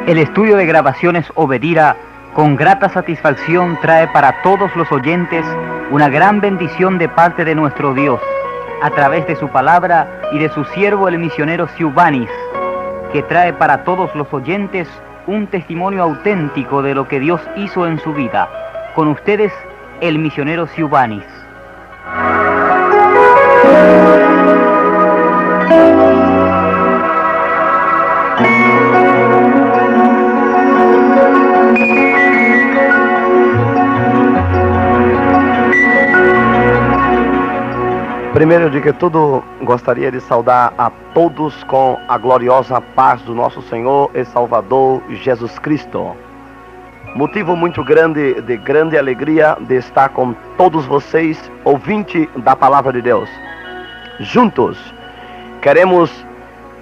El estudio de grabaciones Obedira con grata satisfacción trae para todos los oyentes una gran bendición de parte de nuestro Dios, a través de su palabra y de su siervo el misionero Siubanis, que trae para todos los oyentes un testimonio auténtico de lo que Dios hizo en su vida. Con ustedes, el misionero Siubanis. Primeiro de que tudo, gostaria de saudar a todos com a gloriosa paz do nosso Senhor e Salvador Jesus Cristo. Motivo muito grande, de grande alegria de estar com todos vocês, ouvinte da Palavra de Deus. Juntos, queremos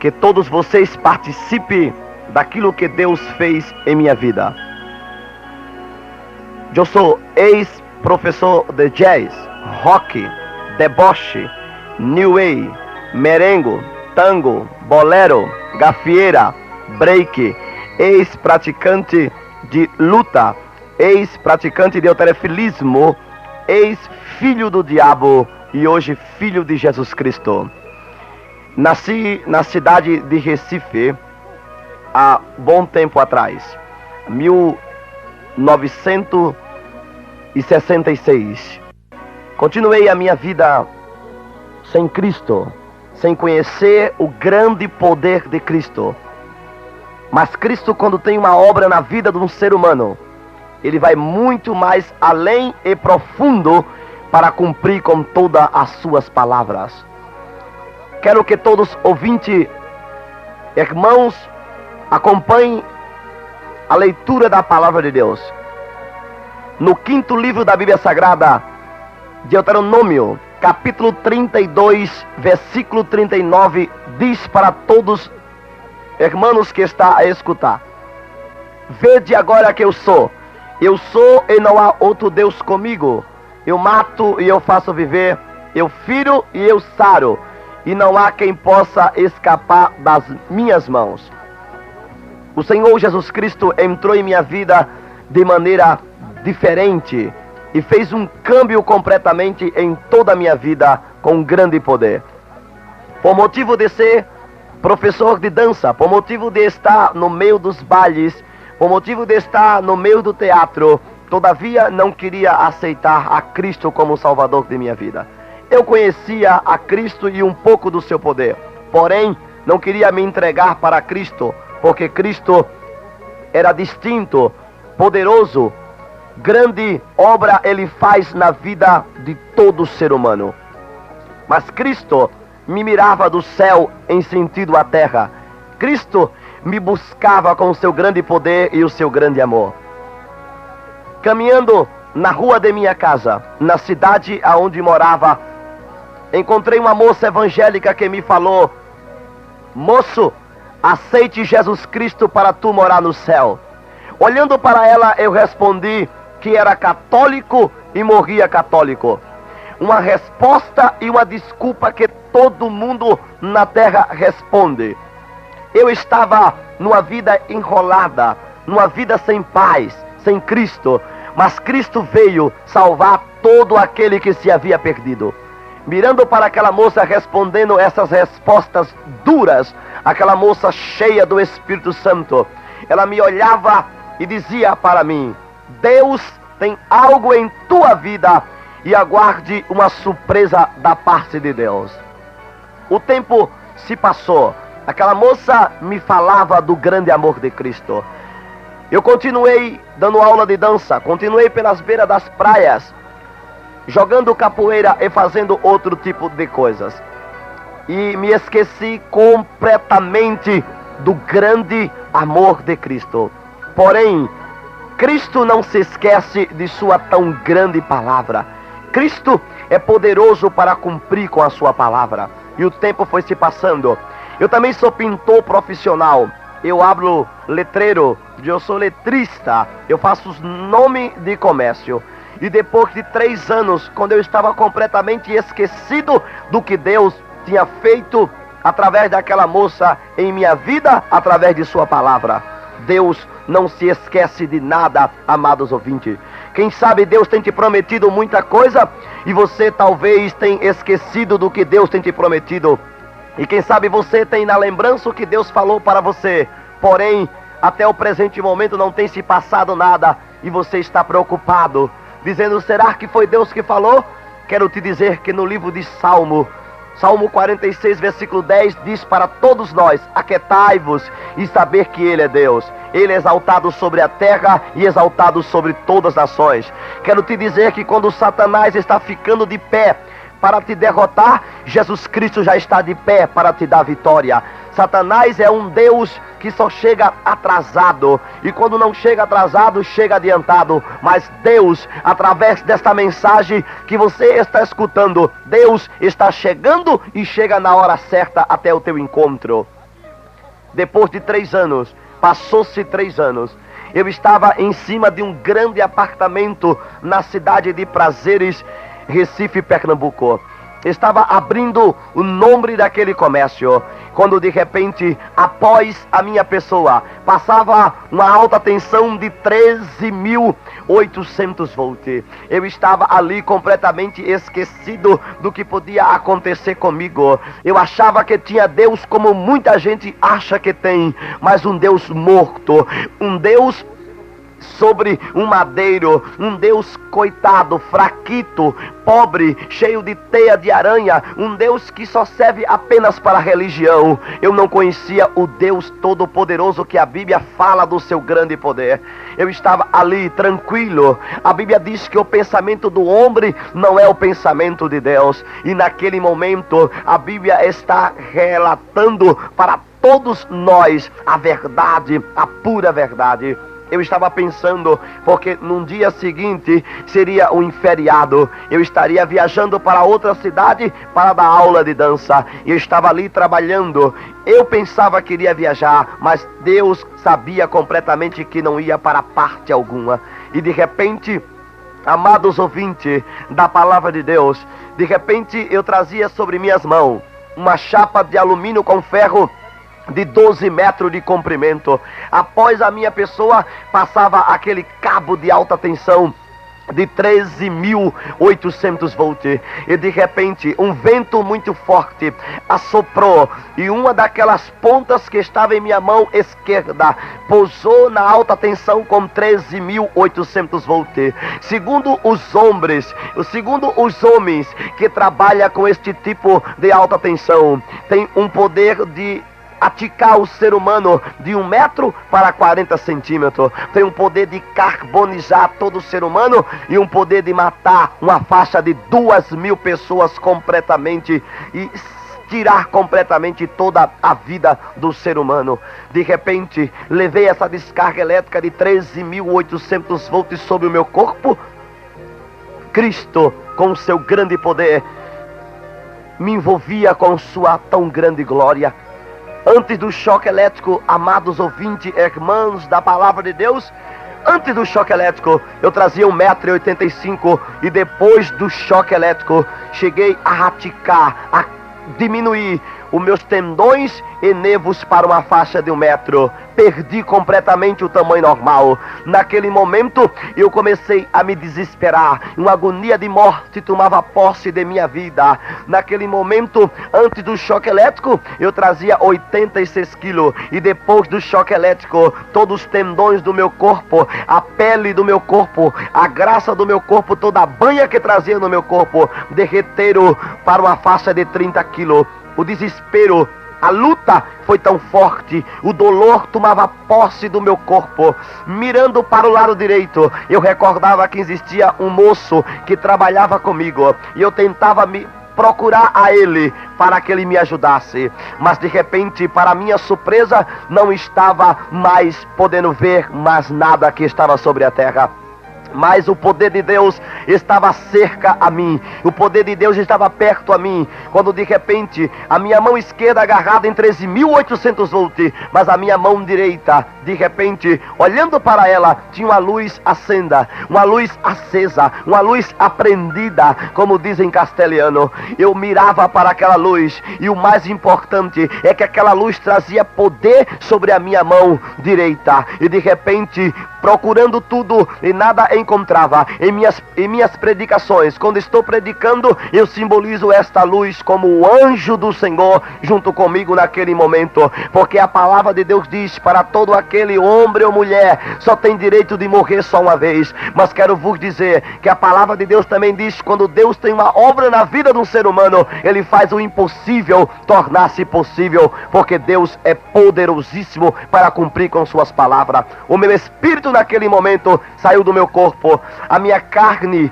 que todos vocês participem daquilo que Deus fez em minha vida. Eu sou ex-professor de jazz, rock, deboche, new wave, merengue, tango, bolero, gafieira, break, ex-praticante de luta, ex-praticante de halterofilismo, ex-filho do diabo e hoje filho de Jesus Cristo. Nasci na cidade de Recife há bom tempo atrás, 1966. Continuei a minha vida sem Cristo, sem conhecer o grande poder de Cristo. Mas Cristo, quando tem uma obra na vida de um ser humano, ele vai muito mais além e profundo para cumprir com todas as suas palavras. Quero que todos ouvintes, irmãos, acompanhem a leitura da palavra de Deus. No quinto livro da Bíblia Sagrada, Deuteronômio, capítulo 32, versículo 39, diz para todos, irmãos que está a escutar: vede agora que eu sou e não há outro Deus comigo. Eu mato e eu faço viver, eu firo e eu saro, e não há quem possa escapar das minhas mãos. O Senhor Jesus Cristo entrou em minha vida de maneira diferente e fez um câmbio completamente em toda a minha vida com grande poder. Por motivo de ser professor de dança, por motivo de estar no meio dos bailes, por motivo de estar no meio do teatro, todavia não queria aceitar a Cristo como Salvador de minha vida. Eu conhecia a Cristo e um pouco do seu poder, porém não queria me entregar para Cristo, porque Cristo era distinto, poderoso, grande obra ele faz na vida de todo ser humano. Mas Cristo me mirava do céu em sentido à terra. Cristo me buscava com o seu grande poder e o seu grande amor. Caminhando na rua de minha casa, na cidade aonde morava, encontrei uma moça evangélica que me falou: moço, aceite Jesus Cristo para tu morar no céu. Olhando para ela, eu respondi que era católico e morria católico. Uma resposta e uma desculpa que todo mundo na terra responde. Eu estava numa vida enrolada, numa vida sem paz, sem Cristo, mas Cristo veio salvar todo aquele que se havia perdido. Mirando para aquela moça, respondendo essas respostas duras, aquela moça cheia do Espírito Santo, ela me olhava e dizia para mim: Deus tem algo em tua vida e aguarde uma surpresa da parte de Deus. O tempo se passou. Aquela moça me falava do grande amor de Cristo. Eu continuei dando aula de dança, continuei pelas beiras das praias, jogando capoeira e fazendo outro tipo de coisas. E me esqueci completamente do grande amor de Cristo. Porém, Cristo não se esquece de sua tão grande palavra. Cristo é poderoso para cumprir com a sua palavra. E o tempo foi se passando. Eu também sou pintor profissional. Eu hablo letreiro, eu sou letrista. Eu faço nome de comércio. E depois de 3 anos, quando eu estava completamente esquecido do que Deus tinha feito através daquela moça em minha vida, através de sua palavra, Deus não se esquece de nada, amados ouvintes. Quem sabe Deus tem te prometido muita coisa e você talvez tenha esquecido do que Deus tem te prometido. E quem sabe você tem na lembrança o que Deus falou para você, porém, até o presente momento não tem se passado nada e você está preocupado, dizendo, será que foi Deus que falou? Quero te dizer que no livro de Salmo 46, versículo 10, diz para todos nós, aquietai-vos e saber que Ele é Deus. Ele é exaltado sobre a terra e exaltado sobre todas as nações. Quero te dizer que quando Satanás está ficando de pé para te derrotar, Jesus Cristo já está de pé para te dar vitória. Satanás é um Deus que só chega atrasado, e quando não chega atrasado, chega adiantado. Mas Deus, através desta mensagem que você está escutando, Deus está chegando e chega na hora certa até o teu encontro. Depois de 3 anos, passou-se 3 anos, eu estava em cima de um grande apartamento na cidade de Prazeres, Recife, Pernambuco. Estava abrindo o nome daquele comércio, quando de repente, após a minha pessoa, passava uma alta tensão de 13.800 volts. Eu estava ali completamente esquecido do que podia acontecer comigo. Eu achava que tinha Deus como muita gente acha que tem, mas um Deus morto, um Deus sobre um madeiro, um Deus coitado, fraquito, pobre, cheio de teia de aranha, um Deus que só serve apenas para a religião. Eu não conhecia o Deus todo-poderoso que a Bíblia fala do seu grande poder. Eu estava ali tranquilo. A Bíblia diz que o pensamento do homem não é o pensamento de Deus, e naquele momento a Bíblia está relatando para todos nós a verdade, a pura verdade. Eu estava pensando, porque num dia seguinte seria um feriado, eu estaria viajando para outra cidade para dar aula de dança, e eu estava ali trabalhando. Eu pensava que iria viajar, mas Deus sabia completamente que não ia para parte alguma. E de repente, amados ouvintes da palavra de Deus, de repente eu trazia sobre minhas mãos uma chapa de alumínio com ferro de 12 metros de comprimento. Após a minha pessoa passava aquele cabo de alta tensão de 13.800 volts, e de repente um vento muito forte assoprou, e uma daquelas pontas que estava em minha mão esquerda pousou na alta tensão com 13.800 volts. Segundo os homens que trabalham com este tipo de alta tensão, tem um poder de aticar o ser humano de 1 metro para 40 centímetros. Tem um poder de carbonizar todo o ser humano e um poder de matar uma faixa de 2.000 pessoas completamente e tirar completamente toda a vida do ser humano. De repente, levei essa descarga elétrica de 13.800 volts sobre o meu corpo. Cristo, com seu grande poder, me envolvia com sua tão grande glória. Antes do choque elétrico, amados ouvintes, irmãos da palavra de Deus, antes do choque elétrico, eu trazia 1,85 m, e depois do choque elétrico, cheguei a raticar, a diminuir os meus tendões e nervos para uma faixa de 1 metro. Perdi completamente o tamanho normal. Naquele momento, eu comecei a me desesperar. Uma agonia de morte tomava posse de minha vida. Naquele momento, antes do choque elétrico, eu trazia 86 quilos. E depois do choque elétrico, todos os tendões do meu corpo, a pele do meu corpo, a graça do meu corpo, toda a banha que trazia no meu corpo, derreteram para uma faixa de 30 quilos. O desespero, a luta foi tão forte, o dolor tomava posse do meu corpo. Mirando para o lado direito, eu recordava que existia um moço que trabalhava comigo, e eu tentava me procurar a ele para que ele me ajudasse, mas de repente, para minha surpresa, não estava mais podendo ver mais nada que estava sobre a terra. Mas o poder de Deus estava cerca a mim. O poder de Deus estava perto a mim. Quando de repente a minha mão esquerda agarrada em 13.800 volts, mas a minha mão direita, de repente, olhando para ela, tinha uma luz acesa, uma luz acesa, uma luz apreendida, como dizem em castelhano. Eu mirava para aquela luz, e o mais importante é que aquela luz trazia poder sobre a minha mão direita. E de repente, procurando tudo e nada encontrava. Em minhas predicações, quando estou predicando, eu simbolizo esta luz como o anjo do Senhor junto comigo naquele momento, porque a palavra de Deus diz para todo aquele homem ou mulher, só tem direito de morrer só uma vez. Mas quero vos dizer que a palavra de Deus também diz, quando Deus tem uma obra na vida de um ser humano, Ele faz o impossível tornar-se possível, porque Deus é poderosíssimo para cumprir com suas palavras. O meu espírito naquele momento saiu do meu corpo, a minha carne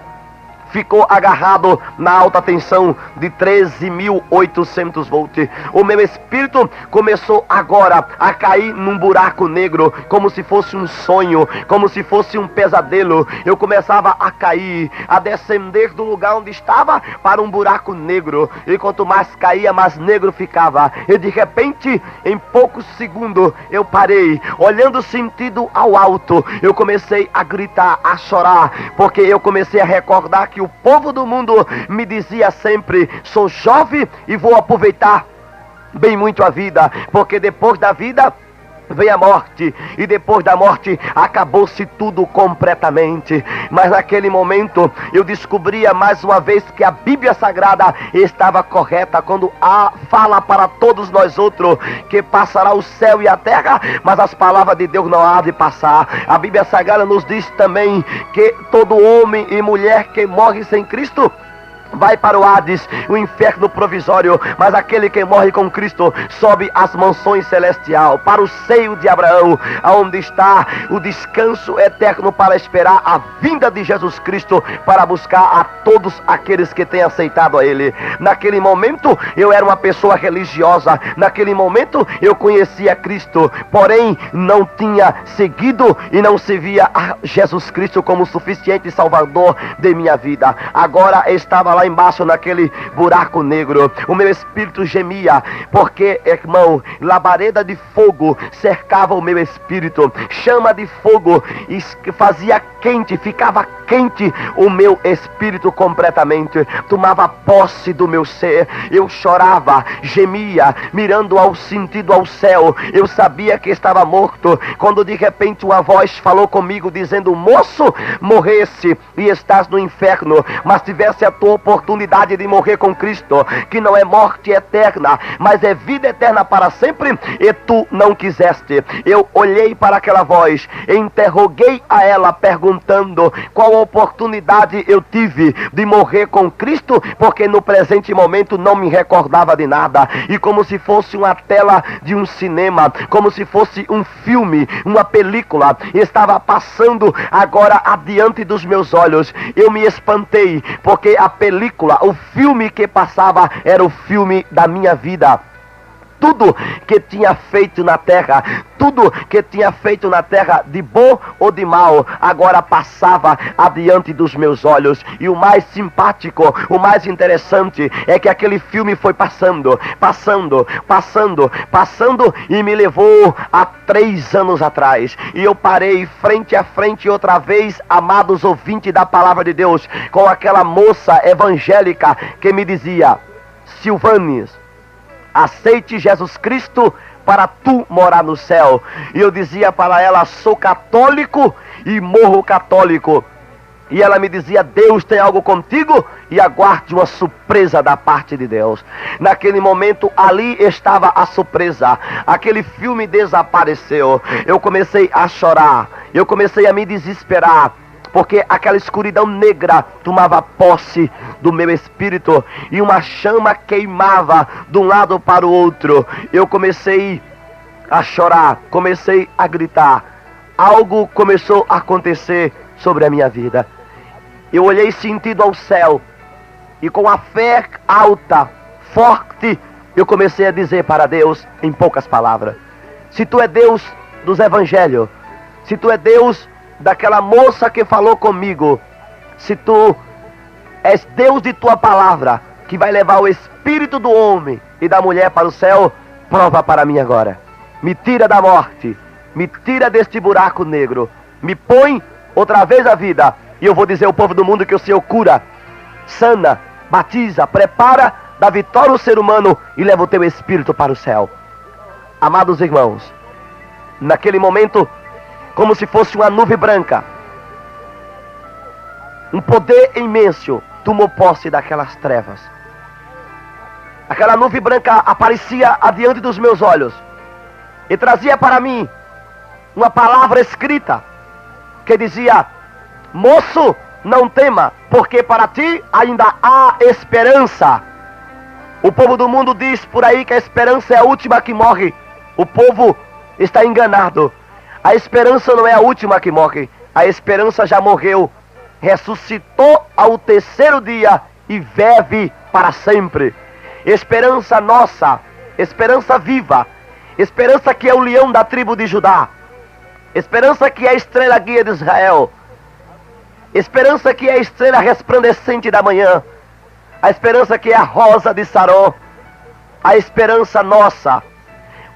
ficou agarrado na alta tensão de 13.800 volts. O meu espírito começou agora a cair num buraco negro, como se fosse um sonho, como se fosse um pesadelo. Eu começava a cair, a descender do lugar onde estava para um buraco negro, e quanto mais caía, mais negro ficava. E de repente, em poucos segundos, eu parei, olhando sentido ao alto. Eu comecei a gritar, a chorar, porque eu comecei a recordar que o povo do mundo me dizia sempre: sou jovem e vou aproveitar bem muito a vida, porque depois da vida vem a morte, e depois da morte acabou-se tudo completamente. Mas naquele momento eu descobria mais uma vez que a Bíblia Sagrada estava correta quando fala para todos nós outros que passará o céu e a terra, mas as palavras de Deus não há de passar. A Bíblia Sagrada nos diz também que todo homem e mulher que morre sem Cristo vai para o Hades, o inferno provisório, mas aquele que morre com Cristo sobe às mansões celestial, para o seio de Abraão, aonde está o descanso eterno para esperar a vinda de Jesus Cristo, para buscar a todos aqueles que têm aceitado a Ele. Naquele momento eu era uma pessoa religiosa, naquele momento eu conhecia Cristo, porém não tinha seguido e não servia a Jesus Cristo como suficiente Salvador de minha vida. Agora estava lá embaixo naquele buraco negro. O meu espírito gemia, porque, irmão, labareda de fogo cercava o meu espírito, chama de fogo fazia quente, ficava quente o meu espírito completamente, tomava posse do meu ser. Eu chorava, gemia, mirando ao sentido ao céu. Eu sabia que estava morto, quando de repente uma voz falou comigo dizendo: moço, morresse e estás no inferno, mas tivesse a tua oportunidade de morrer com Cristo, que não é morte eterna, mas é vida eterna para sempre, e tu não quiseste. Eu olhei para aquela voz, interroguei a ela perguntando qual oportunidade eu tive de morrer com Cristo, porque no presente momento não me recordava de nada, e como se fosse uma tela de um cinema, como se fosse um filme, uma película, estava passando agora adiante dos meus olhos. Eu me espantei, porque a película, o filme que passava era o filme da minha vida. Tudo que tinha feito na terra, tudo que tinha feito na terra, de bom ou de mal, agora passava adiante dos meus olhos. E o mais simpático, o mais interessante, é que aquele filme foi passando, e me levou a 3 anos atrás. E eu parei frente a frente outra vez, amados ouvintes da palavra de Deus, com aquela moça evangélica que me dizia: Silvanes, aceite Jesus Cristo para tu morar no céu. E eu dizia para ela: sou católico e morro católico. E ela me dizia: Deus tem algo contigo e aguarde uma surpresa da parte de Deus. Naquele momento ali estava a surpresa. Aquele filme desapareceu. Eu comecei a chorar, eu comecei a me desesperar, porque aquela escuridão negra tomava posse do meu espírito, e uma chama queimava de um lado para o outro. Eu comecei a chorar, comecei a gritar. Algo começou a acontecer sobre a minha vida. Eu olhei sentido ao céu, e com a fé alta, forte, eu comecei a dizer para Deus, em poucas palavras: se tu é Deus dos evangelhos, se tu é Deus daquela moça que falou comigo: se tu és Deus de tua palavra, que vai levar o espírito do homem e da mulher para o céu, prova para mim agora. Me tira da morte, me tira deste buraco negro, me põe outra vez a vida, e eu vou dizer ao povo do mundo que o Senhor cura, sana, batiza, prepara, dá vitória ao ser humano e leva o teu espírito para o céu. Amados irmãos, naquele momento, como se fosse uma nuvem branca, um poder imenso tomou posse daquelas trevas. Aquela nuvem branca aparecia adiante dos meus olhos e trazia para mim uma palavra escrita que dizia: moço, não tema, porque para ti ainda há esperança. O povo do mundo diz por aí que a esperança é a última que morre. O povo está enganado. A esperança não é a última que morre. A esperança já morreu, ressuscitou ao terceiro dia e vive para sempre. Esperança nossa, esperança viva, esperança que é o leão da tribo de Judá, esperança que é a estrela guia de Israel, esperança que é a estrela resplandecente da manhã, a esperança que é a rosa de Sarón, a esperança nossa,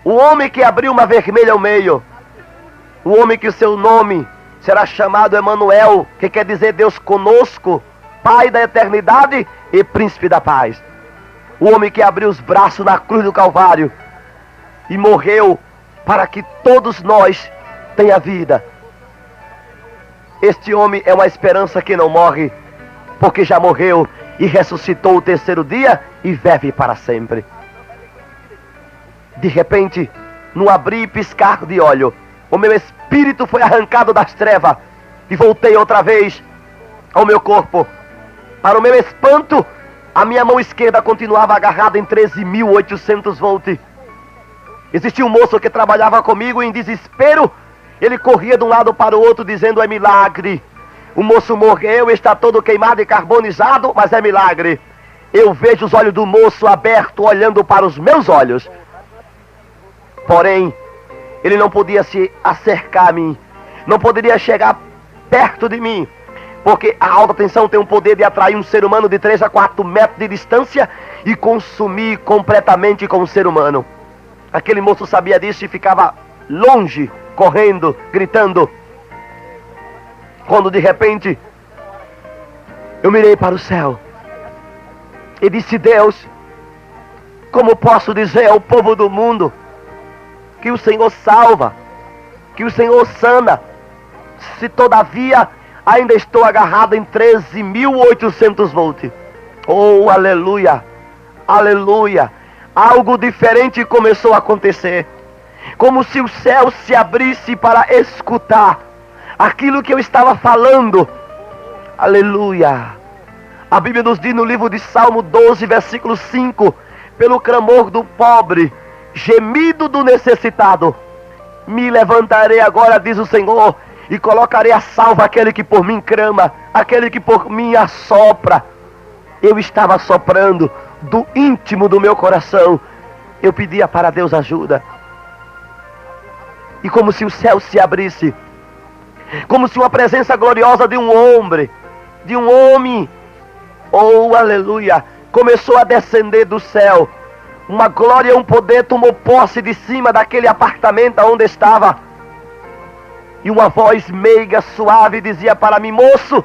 o homem que abriu uma vermelha ao meio, o homem que o seu nome será chamado Emanuel, que quer dizer Deus conosco, Pai da eternidade e Príncipe da paz. O homem que abriu os braços na cruz do Calvário e morreu para que todos nós tenham vida. Este homem é uma esperança que não morre, porque já morreu e ressuscitou o terceiro dia e vive para sempre. De repente, num abrir e piscar de olho, o meu espírito foi arrancado das trevas e voltei outra vez ao meu corpo. Para o meu espanto, a minha mão esquerda continuava agarrada em 13.800 volts. Existia um moço que trabalhava comigo em desespero. Ele corria de um lado para o outro dizendo: é milagre. O moço morreu, está todo queimado e carbonizado, mas é milagre. Eu vejo os olhos do moço abertos, olhando para os meus olhos. Porém, ele não podia se acercar a mim, não poderia chegar perto de mim, porque a alta tensão tem o poder de atrair um ser humano de 3 a 4 metros de distância e consumir completamente com o ser humano. Aquele moço sabia disso e ficava longe, correndo, gritando. Quando de repente eu mirei para o céu e disse: Deus, como posso dizer ao povo do mundo que o Senhor salva, que o Senhor sana, se todavia ainda estou agarrado em 13.800 volts? Oh, aleluia, aleluia. Algo diferente começou a acontecer, como se o céu se abrisse para escutar aquilo que eu estava falando. Aleluia. A Bíblia nos diz no livro de Salmo 12, versículo 5: pelo clamor do pobre, gemido do necessitado, me levantarei agora, diz o Senhor, e colocarei a salvo aquele que por mim clama, aquele que por mim assopra. Eu estava soprando do íntimo do meu coração. Eu pedia para Deus ajuda. E como se o céu se abrisse, como se uma presença gloriosa de um homem, oh aleluia, começou a descender do céu. Uma glória, um poder tomou posse de cima daquele apartamento onde estava. E uma voz meiga, suave, dizia para mim: moço,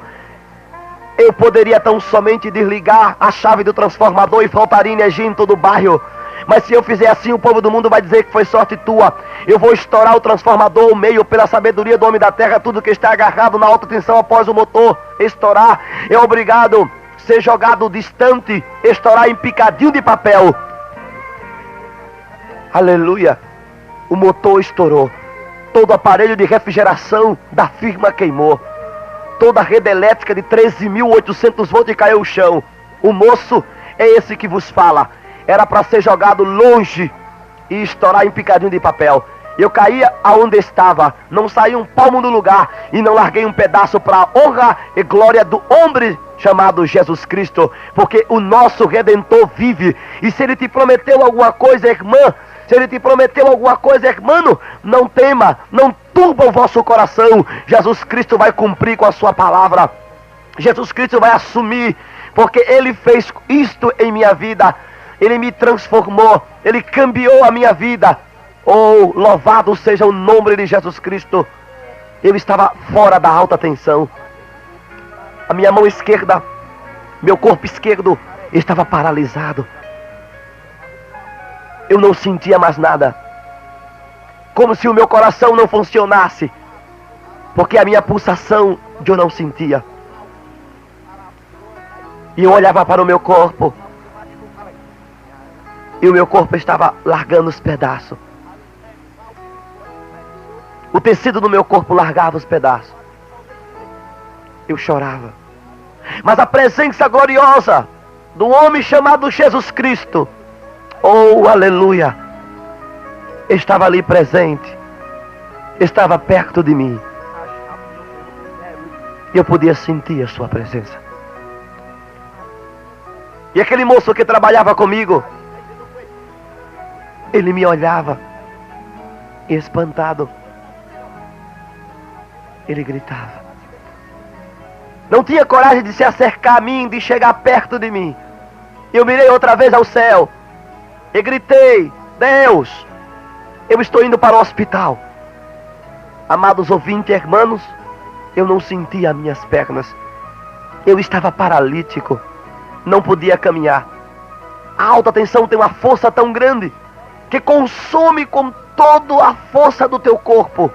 eu poderia tão somente desligar a chave do transformador e faltaria energia em todo o bairro. Mas se eu fizer assim, o povo do mundo vai dizer que foi sorte tua. Eu vou estourar o transformador ao meio, pela sabedoria do homem da terra. Tudo que está agarrado na alta tensão após o motor estourar é obrigado a ser jogado distante, estourar em picadinho de papel. Aleluia. O motor estourou. Todo o aparelho de refrigeração da firma queimou. Toda a rede elétrica de 13.800 volts caiu ao chão. O moço é esse que vos fala. Era para ser jogado longe e estourar em picadinho de papel. Eu caía aonde estava, não saí um palmo do lugar e não larguei um pedaço para a honra e glória do homem chamado Jesus Cristo, porque o nosso Redentor vive. E se ele te prometeu alguma coisa, irmã, se ele te prometeu alguma coisa, irmão, não tema, não turba o vosso coração, Jesus Cristo vai cumprir com a sua palavra. Jesus Cristo vai assumir, porque Ele fez isto em minha vida. Ele me transformou, Ele cambiou a minha vida. Oh, louvado seja o nome de Jesus Cristo. Eu estava fora da alta tensão. A minha mão esquerda, meu corpo esquerdo estava paralisado. Eu não sentia mais nada. Como se o meu coração não funcionasse, porque a minha pulsação eu não sentia. E eu olhava para o meu corpo, e o meu corpo estava largando os pedaços. O tecido do meu corpo largava os pedaços. Eu chorava. Mas a presença gloriosa do homem chamado Jesus Cristo, oh, aleluia, estava ali presente. Estava perto de mim. E eu podia sentir a sua presença. E aquele moço que trabalhava comigo, ele me olhava, espantado. Ele gritava. Não tinha coragem de se acercar a mim, de chegar perto de mim. Eu mirei outra vez ao céu e gritei: Deus, eu estou indo para o hospital. Amados ouvintes e irmãos, eu não sentia as minhas pernas. Eu estava paralítico. Não podia caminhar. A alta tensão tem uma força tão grande que consome com toda a força do teu corpo,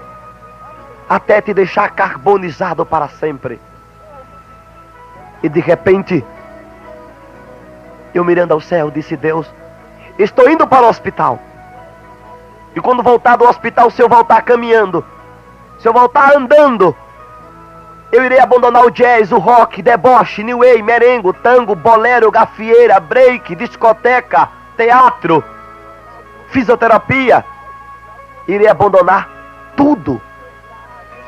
até te deixar carbonizado para sempre. E de repente, eu mirando ao céu, disse: Deus, estou indo para o hospital. E quando voltar do hospital, se eu voltar caminhando, se eu voltar andando, eu irei abandonar o jazz, o rock, deboche, new wave, merengue, tango, bolero, gafieira, break, discoteca, teatro, fisioterapia. Irei abandonar tudo.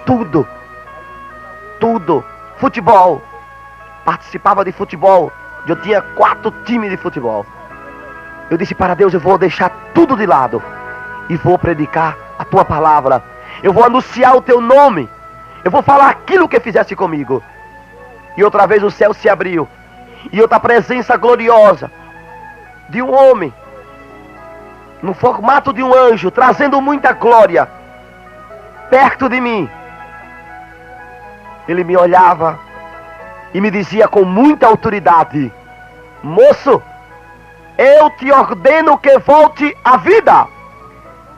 Tudo. Tudo. Futebol. Participava de futebol. Eu tinha 4 times de futebol. Eu disse para Deus: eu vou deixar tudo de lado e vou predicar a tua palavra. Eu vou anunciar o teu nome. Eu vou falar aquilo que fizeste comigo. E outra vez o céu se abriu. E outra presença gloriosa de um homem, no formato de um anjo, trazendo muita glória, perto de mim. Ele me olhava e me dizia com muita autoridade: moço, eu te ordeno que volte à vida,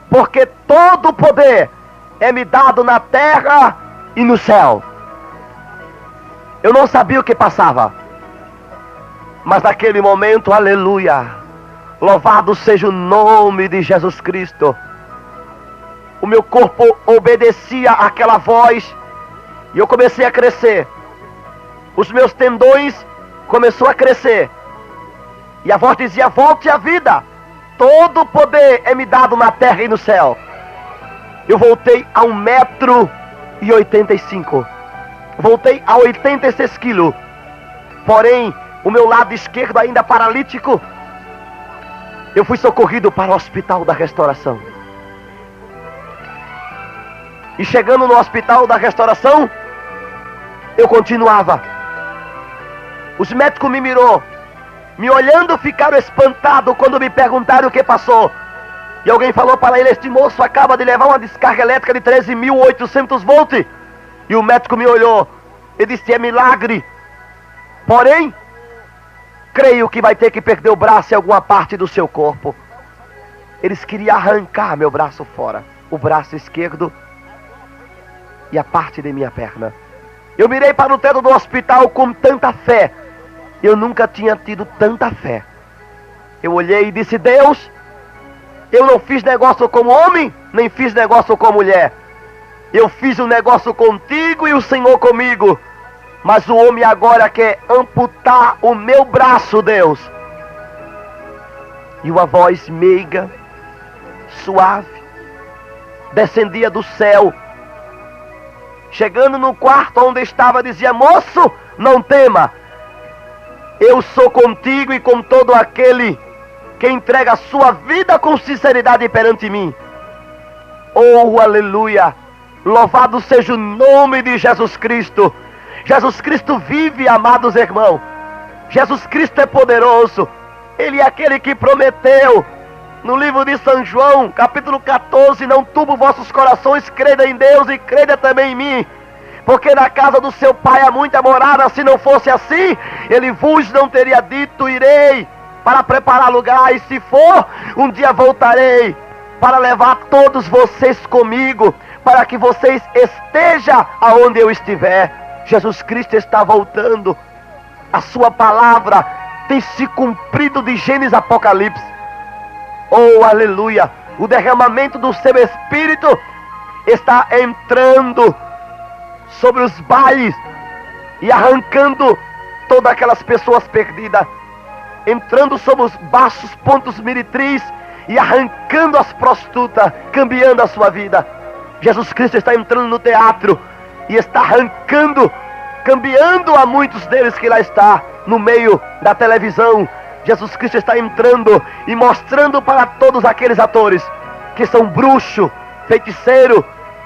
porque todo o poder é me dado na terra e no céu. Eu não sabia o que passava, mas naquele momento, aleluia, louvado seja o nome de Jesus Cristo, o meu corpo obedecia àquela voz e eu comecei a crescer. Os meus tendões começaram a crescer e a voz dizia: volte à vida, todo o poder é me dado na terra e no céu. Eu voltei a 1,85 m. Voltei a 86 quilos. Porém, o meu lado esquerdo ainda paralítico. Eu fui socorrido para o Hospital da Restauração. E chegando no Hospital da Restauração, eu continuava. Os médicos me mirou, me olhando, ficaram espantados quando me perguntaram o que passou. E alguém falou para ele: este moço acaba de levar uma descarga elétrica de 13.800 volts. E o médico me olhou e disse: é milagre. Porém, creio que vai ter que perder o braço em alguma parte do seu corpo. Eles queriam arrancar meu braço fora, o braço esquerdo e a parte de minha perna. Eu mirei para o teto do hospital com tanta fé. Eu nunca tinha tido tanta fé. Eu olhei e disse: Deus, eu não fiz negócio como homem, nem fiz negócio com mulher. Eu fiz um negócio contigo e o Senhor comigo. Mas o homem agora quer amputar o meu braço, Deus. E uma voz meiga, suave, descendia do céu. Chegando no quarto onde estava, dizia: moço, não tema. Eu sou contigo e com todo aquele que entrega a sua vida com sinceridade perante mim. Oh, aleluia! Louvado seja o nome de Jesus Cristo. Jesus Cristo vive, amados irmãos. Jesus Cristo é poderoso. Ele é aquele que prometeu no livro de São João, capítulo 14: não turbe vossos corações, crede em Deus e crede também em mim. Porque na casa do seu pai há muita morada. Se não fosse assim, ele vos não teria dito: irei para preparar lugar, e se for, um dia voltarei para levar todos vocês comigo, para que vocês estejam aonde eu estiver. Jesus Cristo está voltando. A sua palavra tem se cumprido de Gênesis a Apocalipse. Oh, aleluia! O derramamento do seu Espírito está entrando sobre os bares e arrancando todas aquelas pessoas perdidas, entrando sobre os baixos pontos meretrizes e arrancando as prostitutas, cambiando a sua vida. Jesus Cristo está entrando no teatro e está arrancando, cambiando a muitos deles que lá está no meio da televisão. Jesus Cristo está entrando e mostrando para todos aqueles atores que são bruxo, feiticeiro,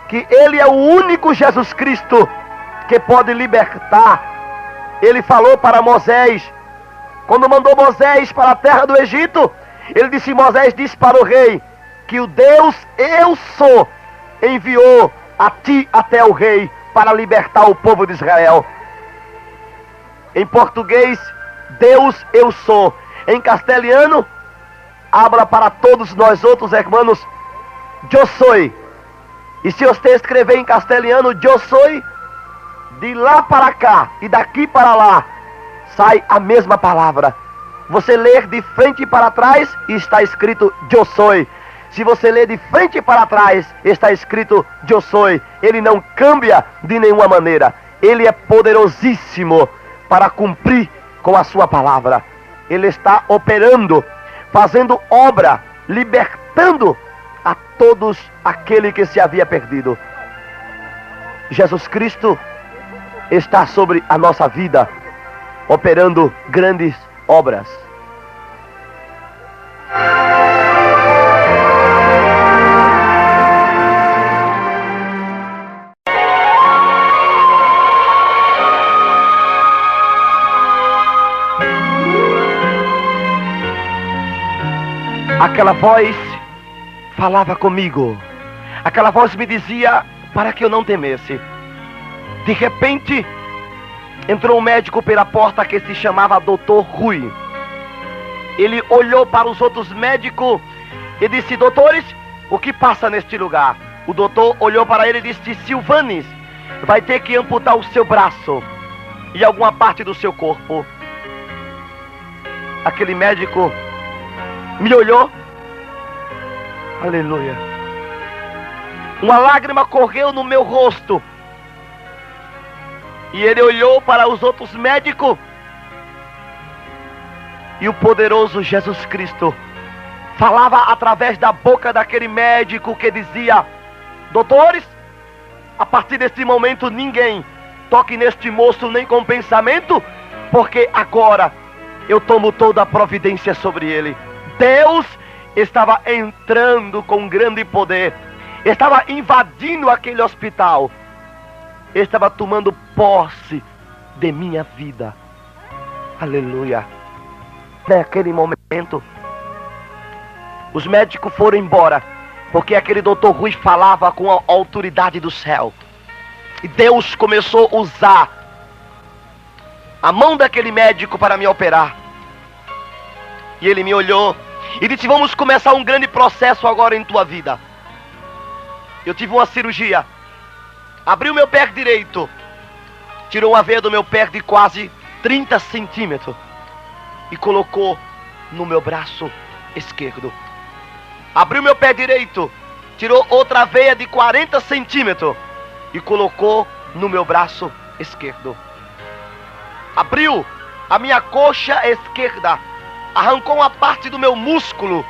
que Ele é o único Jesus Cristo que pode libertar. Ele falou para Moisés, quando mandou Moisés para a terra do Egito, ele disse: Moisés disse para o rei que o Deus eu sou enviou a ti até o rei para libertar o povo de Israel. Em português, Deus eu sou. Em castelhano, habla para todos nós outros irmãos, eu sou. E se você escrever em castelhano, eu sou, de lá para cá e daqui para lá, sai a mesma palavra. Você ler de frente para trás, está escrito eu sou. Se você ler de frente para trás, está escrito eu sou. Ele não cambia de nenhuma maneira. Ele é poderosíssimo para cumprir com a sua palavra. Ele está operando, fazendo obra, libertando a todos aquele que se havia perdido. Jesus Cristo está sobre a nossa vida, operando grandes obras. Aquela voz falava comigo. Aquela voz me dizia para que eu não temesse. De repente, entrou um médico pela porta que se chamava Dr. Rui. Ele olhou para os outros médicos e disse: doutores, o que passa neste lugar? O doutor olhou para ele e disse: Silvanes, vai ter que amputar o seu braço e alguma parte do seu corpo. Aquele médico me olhou. Aleluia. Uma lágrima correu no meu rosto. E ele olhou para os outros médicos. E o poderoso Jesus Cristo falava através da boca daquele médico que dizia: doutores, a partir deste momento ninguém toque neste moço nem com pensamento, porque agora eu tomo toda a providência sobre ele. Deus estava entrando com grande poder, estava invadindo aquele hospital, estava tomando posse de minha vida. Aleluia. Naquele momento, os médicos foram embora, porque aquele doutor Rui falava com a autoridade do céu. E Deus começou a usar a mão daquele médico para me operar. E ele me olhou e disse: vamos começar um grande processo agora em tua vida. Eu tive uma cirurgia. Abriu meu pé direito, tirou uma veia do meu pé de quase 30 centímetros e colocou no meu braço esquerdo. Abriu meu pé direito, tirou outra veia de 40 centímetros e colocou no meu braço esquerdo. Abriu a minha coxa esquerda, arrancou uma parte do meu músculo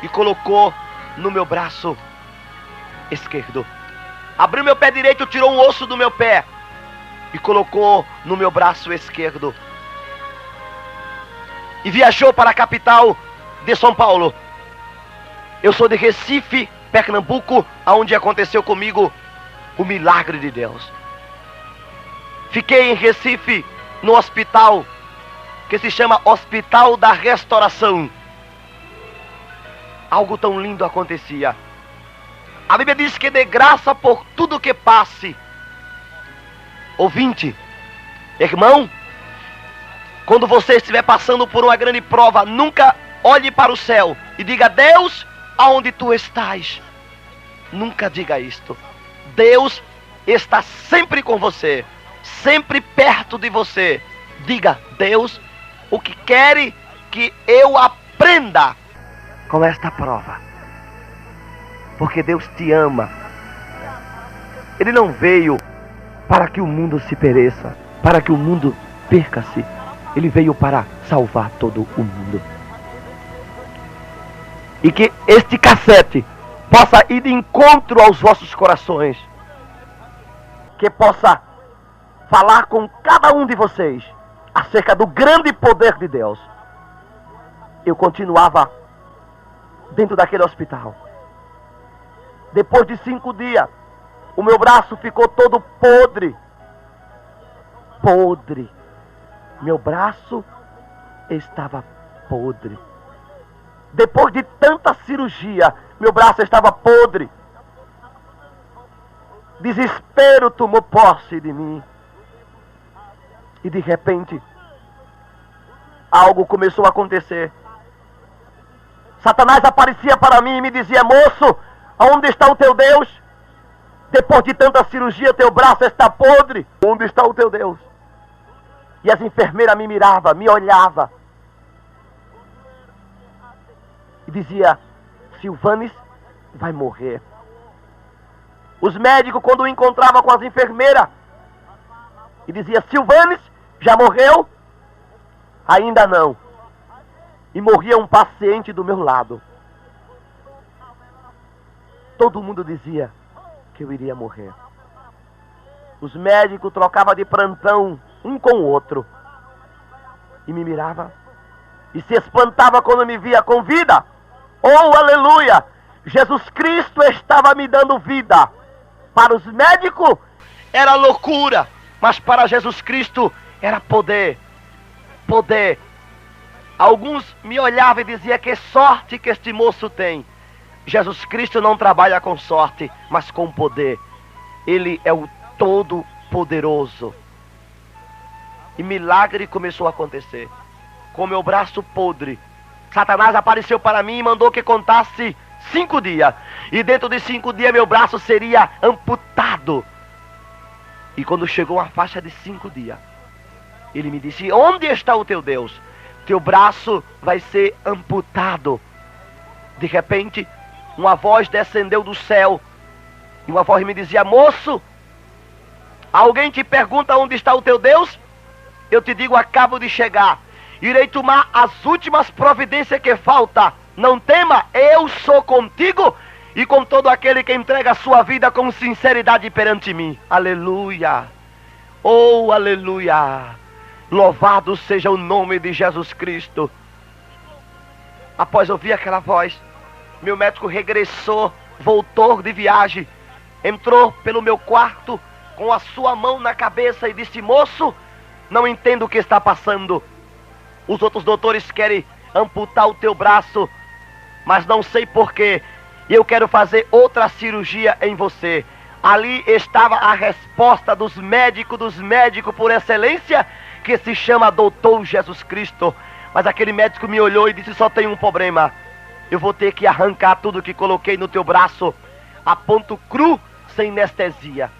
e colocou no meu braço esquerdo. Abriu meu pé direito, tirou um osso do meu pé e colocou no meu braço esquerdo. E viajou para a capital de São Paulo. Eu sou de Recife, Pernambuco, onde aconteceu comigo o milagre de Deus. Fiquei em Recife, no hospital, que se chama Hospital da Restauração. Algo tão lindo acontecia. A Bíblia diz que dê graça por tudo que passe. Ouvinte, irmão, quando você estiver passando por uma grande prova, nunca olhe para o céu e diga: Deus, aonde tu estás? Nunca diga isto. Deus está sempre com você, sempre perto de você. Diga: Deus, o que quer que eu aprenda com esta prova? Porque Deus te ama. Ele não veio para que o mundo se pereça, para que o mundo perca-se. Ele veio para salvar todo o mundo. E que este cassete possa ir de encontro aos vossos corações. Que possa falar com cada um de vocês acerca do grande poder de Deus. Eu continuava dentro daquele hospital. Depois de 5 dias, o meu braço ficou todo podre. Podre. Meu braço estava podre. Depois de tanta cirurgia, meu braço estava podre. Desespero tomou posse de mim. E de repente, algo começou a acontecer. Satanás aparecia para mim e me dizia: moço, aonde está o teu Deus? Depois de tanta cirurgia, teu braço está podre. Onde está o teu Deus? E as enfermeiras me miravam, me olhavam. E dizia: Silvanes vai morrer. Os médicos, quando o encontravam com as enfermeiras, e dizia: Silvanes já morreu? Ainda não. E morria um paciente do meu lado. Todo mundo dizia que eu iria morrer. Os médicos trocavam de plantão um com o outro. E me mirava. E se espantava quando me via com vida. Oh, aleluia! Jesus Cristo estava me dando vida. Para os médicos era loucura. Mas para Jesus Cristo era poder. Poder. Alguns me olhavam e diziam: que sorte que este moço tem. Jesus Cristo não trabalha com sorte, mas com poder. Ele é o Todo-Poderoso. E milagre começou a acontecer. Com meu braço podre, Satanás apareceu para mim e mandou que contasse 5 dias. E dentro de 5 dias meu braço seria amputado. E quando chegou a faixa de 5 dias, ele me disse: onde está o teu Deus? Teu braço vai ser amputado. De repente, uma voz descendeu do céu. E uma voz me dizia: moço, alguém te pergunta onde está o teu Deus? Eu te digo: acabo de chegar. Irei tomar as últimas providências que falta. Não tema, eu sou contigo e com todo aquele que entrega a sua vida com sinceridade perante mim. Aleluia. Oh, aleluia. Louvado seja o nome de Jesus Cristo. Após ouvir aquela voz, meu médico regressou, voltou de viagem, entrou pelo meu quarto com a sua mão na cabeça e disse: moço, não entendo o que está passando. Os outros doutores querem amputar o teu braço, mas não sei porquê. Eu quero fazer outra cirurgia em você. Ali estava a resposta dos médicos por excelência, que se chama Doutor Jesus Cristo. Mas aquele médico me olhou e disse: só tem um problema. Eu vou ter que arrancar tudo que coloquei no teu braço a ponto cru, sem anestesia.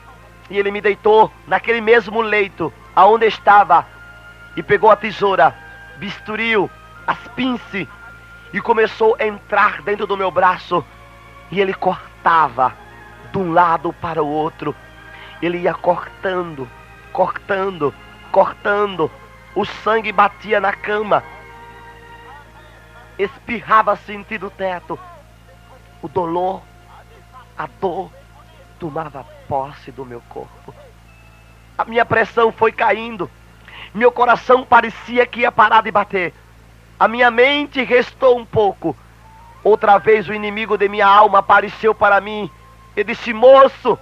E ele me deitou naquele mesmo leito aonde estava e pegou a tesoura, bisturiu, as pinças e começou a entrar dentro do meu braço. E ele cortava de um lado para o outro. Ele ia cortando, cortando, cortando. O sangue batia na cama, espirrava sentindo o teto. O dolor, a dor tomava posse do meu corpo. A minha pressão foi caindo. Meu coração parecia que ia parar de bater. A minha mente restou um pouco. Outra vez o inimigo de minha alma apareceu para mim e disse: moço,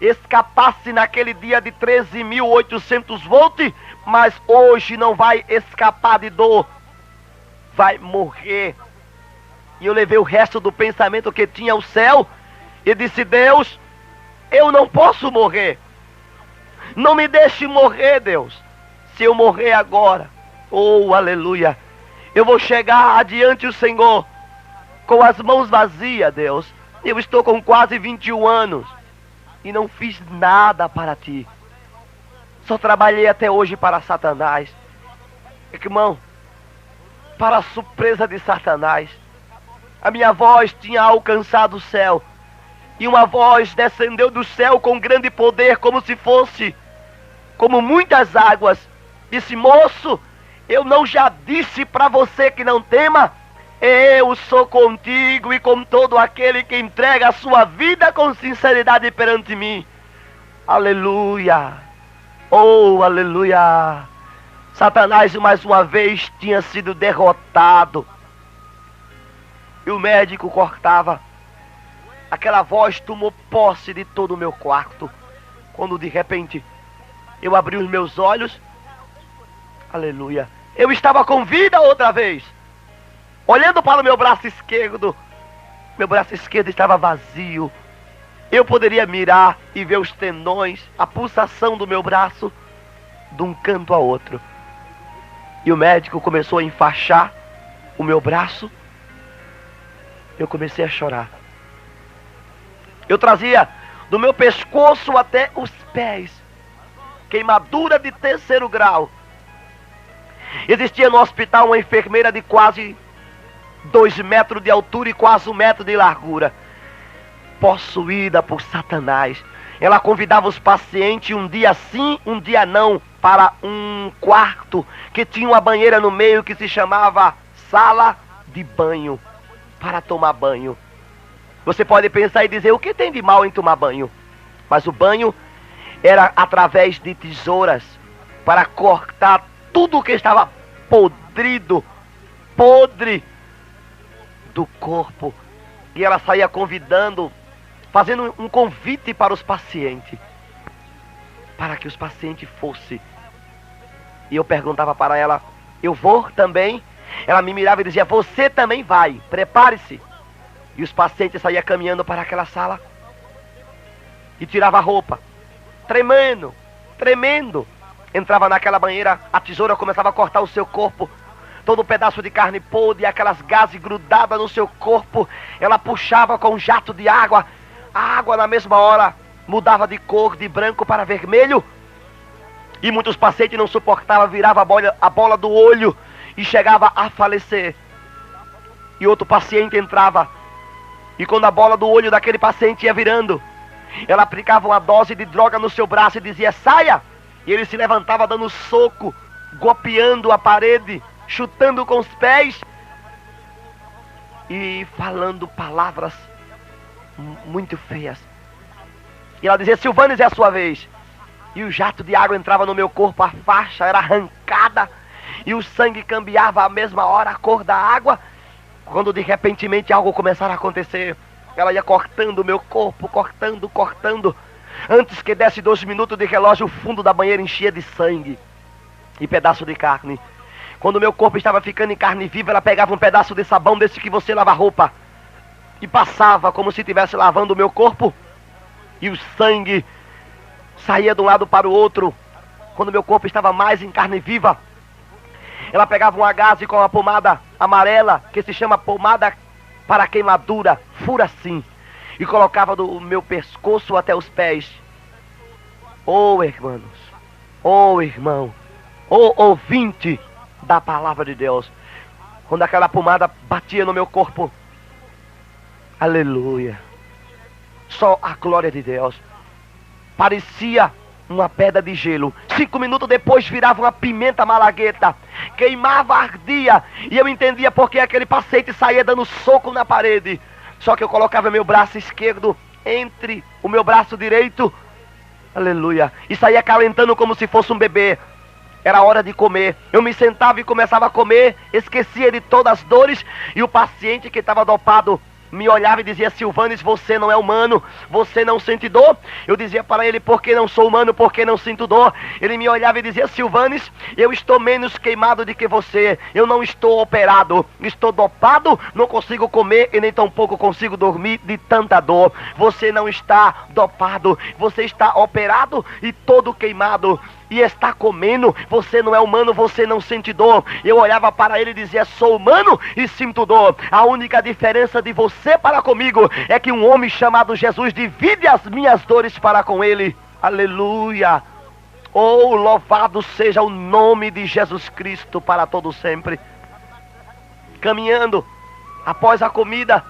escapasse naquele dia de 13.800 volts, mas hoje não vai escapar de dor, vai morrer. E eu levei o resto do pensamento que tinha ao céu e disse: Deus, eu não posso morrer, não me deixe morrer, Deus. Se eu morrer agora, oh aleluia, eu vou chegar adiante o Senhor com as mãos vazias, Deus. Eu estou com quase 21 anos e não fiz nada para ti, só trabalhei até hoje para Satanás. Irmão, para a surpresa de Satanás, a minha voz tinha alcançado o céu, e uma voz descendeu do céu com grande poder, como se fosse, como muitas águas. Disse: moço, eu não já disse para você que não tema? Eu sou contigo e com todo aquele que entrega a sua vida com sinceridade perante mim. Aleluia, oh aleluia. Satanás mais uma vez tinha sido derrotado. E o médico cortava. Aquela voz tomou posse de todo o meu quarto, quando de repente eu abri os meus olhos. Aleluia, eu estava com vida outra vez. Olhando para o meu braço esquerdo estava vazio. Eu poderia mirar e ver os tendões, a pulsação do meu braço, de um canto a outro. E o médico começou a enfaixar o meu braço. Eu comecei a chorar. Eu trazia do meu pescoço até os pés queimadura de 3º grau. Existia no hospital uma enfermeira de quase 2 metros de altura e quase 1 metro de largura, possuída por Satanás. Ela convidava os pacientes um dia sim, um dia não, para um quarto que tinha uma banheira no meio que se chamava sala de banho, para tomar banho. Você pode pensar e dizer: o que tem de mal em tomar banho? Mas o banho era através de tesouras para cortar tudo que estava podre do corpo. E ela saía convidando, fazendo um convite para os pacientes, para que os pacientes fossem. E eu perguntava para ela: eu vou também? Ela me mirava e dizia: você também vai, prepare-se. E os pacientes saíam caminhando para aquela sala e tirava a roupa, tremendo. Entrava naquela banheira, a tesoura começava a cortar o seu corpo, todo pedaço de carne podre, aquelas gases grudadas no seu corpo. Ela puxava com um jato de água. A água na mesma hora mudava de cor, de branco para vermelho. E muitos pacientes não suportavam, virava a bola do olho e chegava a falecer. E outro paciente entrava, e quando a bola do olho daquele paciente ia virando, ela aplicava uma dose de droga no seu braço e dizia: saia! E ele se levantava dando soco, golpeando a parede, chutando com os pés e falando palavras muito feias. E ela dizia: Silvanes, é a sua vez. E o jato de água entrava no meu corpo, a faixa era arrancada e o sangue cambiava à mesma hora a cor da água. Quando de repentemente algo começara a acontecer, ela ia cortando o meu corpo, cortando. Antes que desse 2 minutos de relógio, o fundo da banheira enchia de sangue e pedaço de carne. Quando o meu corpo estava ficando em carne viva, ela pegava um pedaço de sabão desse que você lava roupa e passava como se estivesse lavando o meu corpo, e o sangue saía de um lado para o outro. Quando meu corpo estava mais em carne viva, ela pegava um agaze com uma pomada amarela, que se chama pomada para queimadura, fura assim, e colocava do meu pescoço até os pés. Oh, irmãos, oh, irmão, oh, ouvinte da palavra de Deus, quando aquela pomada batia no meu corpo, aleluia, só a glória de Deus, parecia uma pedra de gelo. 5 minutos depois virava uma pimenta malagueta, queimava, ardia, e eu entendia porque aquele paciente saía dando soco na parede. Só que eu colocava meu braço esquerdo entre o meu braço direito, aleluia, e saía calentando como se fosse um bebê. Era hora de comer. Eu me sentava e começava a comer, esquecia de todas as dores, e o paciente que estava dopado me olhava e dizia: Silvanes, você não é humano, você não sente dor. Eu dizia para ele: porque não sou humano, porque não sinto dor. Ele me olhava e dizia: Silvanes, eu estou menos queimado do que você, eu não estou operado, estou dopado, não consigo comer e nem tampouco consigo dormir de tanta dor. Você não está dopado, você está operado e todo queimado e está comendo. Você não é humano, você não sente dor. Eu olhava para ele e dizia: sou humano e sinto dor. A única diferença de você para comigo é que um homem chamado Jesus divide as minhas dores para com ele. Aleluia. Oh, louvado seja o nome de Jesus Cristo para todo sempre. Caminhando, após a comida,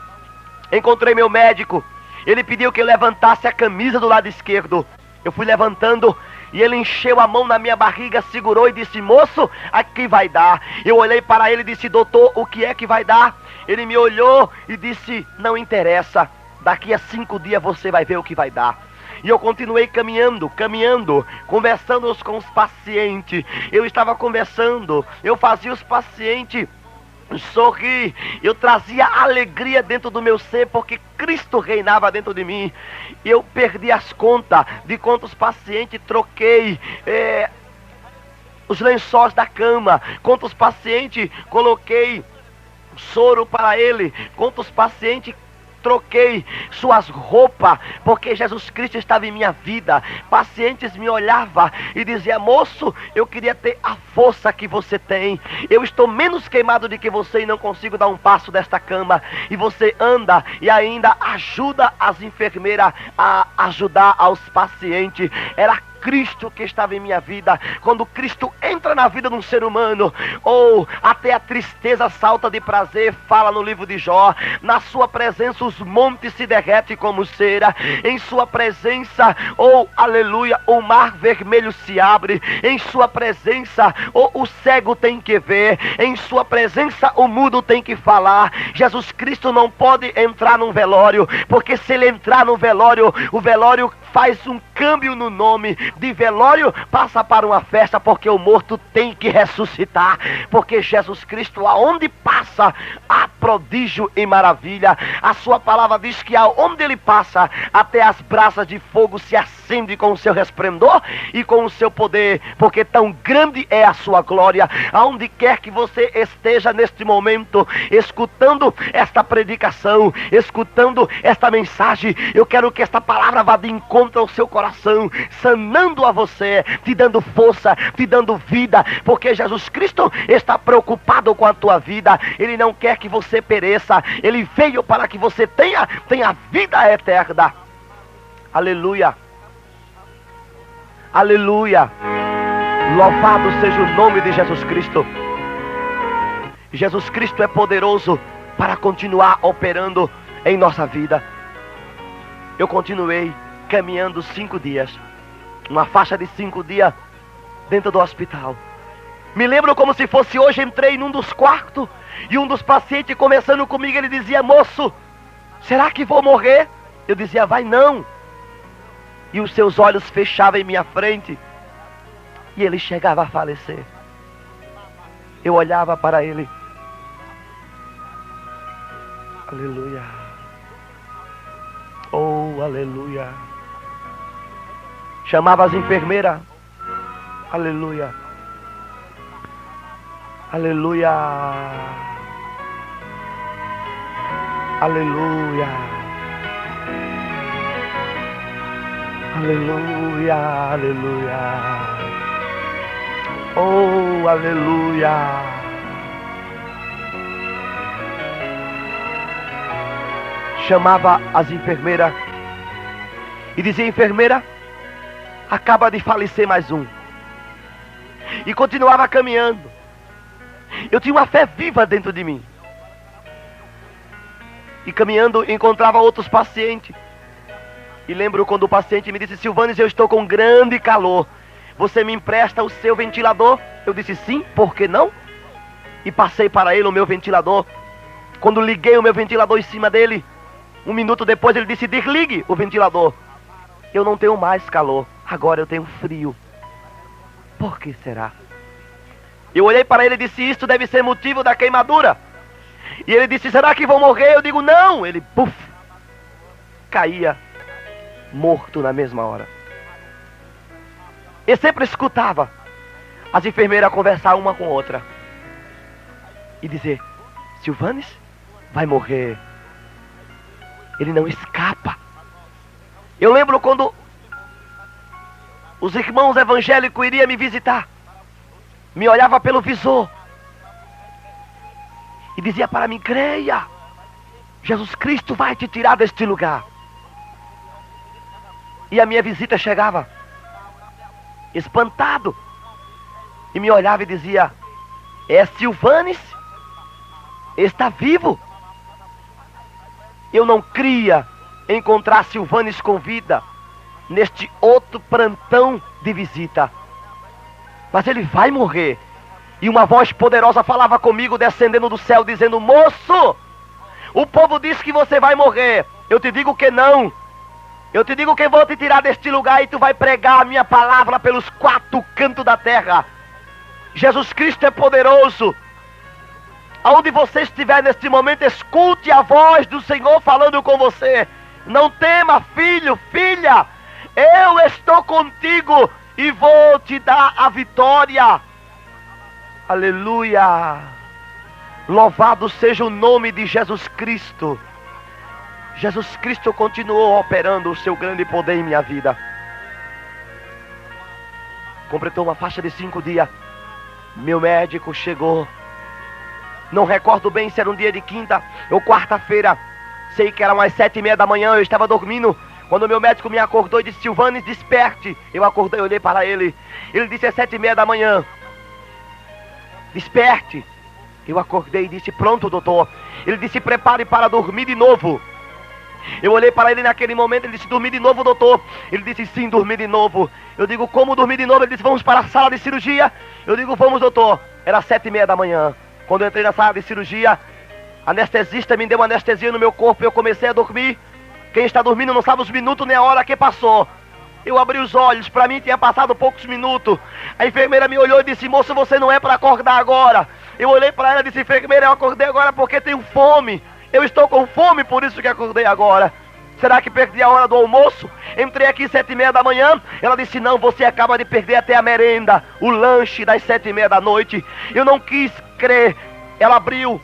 encontrei meu médico. Ele pediu que eu levantasse a camisa do lado esquerdo. Eu fui levantando e ele encheu a mão na minha barriga, segurou e disse: moço, aqui vai dar. Eu olhei para ele e disse: doutor, o que é que vai dar? Ele me olhou e disse: não interessa, daqui a 5 dias você vai ver o que vai dar. E eu continuei caminhando, conversando com os pacientes. Eu estava conversando, eu fazia os pacientes sorrir, eu trazia alegria dentro do meu ser, porque Cristo reinava dentro de mim. Eu perdi as contas de quantos pacientes troquei os lençóis da cama, quantos pacientes coloquei soro para ele, quantos pacientes troquei suas roupas, porque Jesus Cristo estava em minha vida. Pacientes me olhavam e diziam: moço, eu queria ter a força que você tem. Eu estou menos queimado do que você e não consigo dar um passo desta cama. E você anda e ainda ajuda as enfermeiras a ajudar aos pacientes. Era Cristo que estava em minha vida. Quando Cristo entra na vida de um ser humano, até a tristeza salta de prazer, fala no livro de Jó. Na sua presença os montes se derretem como cera. Em sua presença, aleluia, o mar vermelho se abre. Em sua presença, o cego tem que ver. Em sua presença o mudo tem que falar. Jesus Cristo não pode entrar num velório, porque se ele entrar no velório, o velório faz um câmbio no nome. De velório passa para uma festa, porque o morto tem que ressuscitar. Porque Jesus Cristo, aonde passa, há prodígio e maravilha. A sua palavra diz que aonde ele passa, até as brasas de fogo se acendem com o seu resplendor e com o seu poder, porque tão grande é a sua glória. Aonde quer que você esteja neste momento, escutando esta predicação, escutando esta mensagem, eu quero que esta palavra vá de encontro ao seu coração, sanando a você, te dando força, te dando vida, porque Jesus Cristo está preocupado com a tua vida. Ele não quer que você pereça, ele veio para que você tenha vida eterna. Aleluia, aleluia, louvado seja o nome de Jesus Cristo. Jesus Cristo é poderoso para continuar operando em nossa vida. Eu continuei caminhando 5 dias, uma faixa de 5 dias dentro do hospital. Me lembro como se fosse hoje. Entrei num dos quartos e um dos pacientes conversando comigo, ele dizia: moço, será que vou morrer? Eu dizia: vai não. E os seus olhos fechavam em minha frente e ele chegava a falecer. Eu olhava para ele. Aleluia. Oh, aleluia. Chamava as enfermeiras. Aleluia. Aleluia. Aleluia. Aleluia. Aleluia. Oh, aleluia. Chamava as enfermeiras e dizia: enfermeira, acaba de falecer mais um. E continuava caminhando. Eu tinha uma fé viva dentro de mim. E caminhando encontrava outros pacientes. E lembro quando o paciente me disse: Silvanes, eu estou com grande calor, você me empresta o seu ventilador? Eu disse: sim, por que não? E passei para ele o meu ventilador. Quando liguei o meu ventilador em cima dele, 1 minuto depois ele disse: desligue o ventilador. Eu não tenho mais calor, agora eu tenho frio. Por que será? Eu olhei para ele e disse: isto deve ser motivo da queimadura. E ele disse, será que vou morrer? Eu digo, não. Ele, puf, caía morto na mesma hora. Eu sempre escutava as enfermeiras conversar uma com outra e dizer, Silvanes vai morrer. Ele não escapa. Eu lembro quando os irmãos evangélicos iriam me visitar, me olhava pelo visor e dizia para mim, creia, Jesus Cristo vai te tirar deste lugar. E a minha visita chegava, espantado, e me olhava e dizia, é Silvanes? Está vivo? Eu não cria encontrar Silvanes com vida neste outro plantão de visita, mas ele vai morrer. E uma voz poderosa falava comigo, descendendo do céu, dizendo, moço, o povo diz que você vai morrer. Eu te digo que não. Eu te digo que vou te tirar deste lugar e tu vai pregar a minha palavra pelos 4 cantos da terra. Jesus Cristo é poderoso. Aonde você estiver neste momento, escute a voz do Senhor falando com você. Não tema, filho, filha. Eu estou contigo e vou te dar a vitória. Aleluia. Louvado seja o nome de Jesus Cristo. Jesus Cristo continuou operando o seu grande poder em minha vida. Completou uma faixa de 5 dias. Meu médico chegou. Não recordo bem se era um dia de quinta ou quarta-feira. Sei que era umas 7:30 da manhã, eu estava dormindo. Quando meu médico me acordou e disse, Silvanes, desperte. Eu acordei, olhei para ele. Ele disse, é 7:30 da manhã. Desperte. Eu acordei e disse, pronto, doutor. Ele disse, prepare para dormir de novo. Eu olhei para ele naquele momento, ele disse, dormir de novo, doutor? Ele disse, sim, dormir de novo. Eu digo, como dormir de novo? Ele disse, vamos para a sala de cirurgia. Eu digo, vamos, doutor. Era 7:30 da manhã. Quando eu entrei na sala de cirurgia, a anestesista me deu uma anestesia no meu corpo e eu comecei a dormir. Quem está dormindo não sabe os minutos nem a hora que passou. Eu abri os olhos, para mim tinha passado poucos minutos. A enfermeira me olhou e disse, moço, você não é para acordar agora. Eu olhei para ela e disse, enfermeira, eu acordei agora porque tenho fome. Eu estou com fome, por isso que acordei agora. Será que perdi a hora do almoço? Entrei aqui 7:30 da manhã. Ela disse, não, você acaba de perder até a merenda, o lanche das 7:30 da noite. Eu não quis crer. Ela abriu